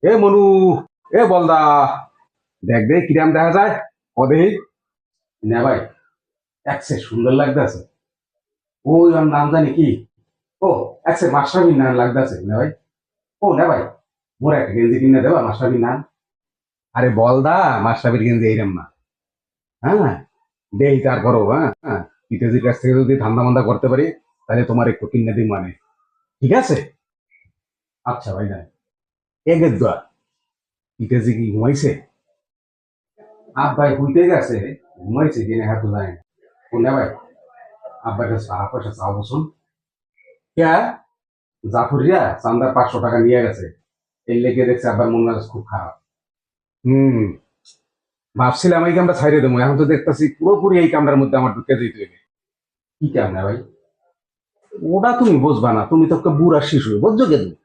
এ মনু, এ বলদা, দেখ দে কিরাম দেখা যায় ও দেখি। না ভাই, একসে সুন্দর লাগতেছে। ওই ওর নাম জানি কি? ও, একসে মাস্টারবিন নাম লাগতেছে না ভাই? ও না ভাই, মোর একটা গেঞ্জি কিনে দেবা মাস্টারবিন নাম? আরে বলদা, মাস্টারবিন গেঞ্জি এইরম না। হ্যাঁ, দেই তারপরও হ্যাঁ, পিতেজির কাছ থেকে যদি ধান্দা মান্দা করতে পারি তাহলে তোমার একটু কিনে দিই মানে। ঠিক আছে? আচ্ছা ভাই না, এগের দোয়া। পিতেজি কি ঘুমাইছে? আব্বাই হইতে গেছে, ঘুমাইছে কিনা হ্যাঁ তো জানি না। ও না ভাই, আব্বার কাছে টাকা পয়সা চাও বসুন। কে? জাফরিয়া চান্দার 500 টাকা নিয়ে গেছে। এর লেগে দেখছে আব্বার মন মেজাজ খুব খারাপ। হুম, ভাবছিলাম এই কামটা ছাইড়ে দেবো, এখন তো দেখতেছি পুরোপুরি এই কামটার মধ্যে আমার ঢুকে যেতে হবে। কি কাম না ভাই? ওটা তুমি বুঝবা না, তুমি তো একটা বুড়া শিশু, বুঝছো কে তুমি?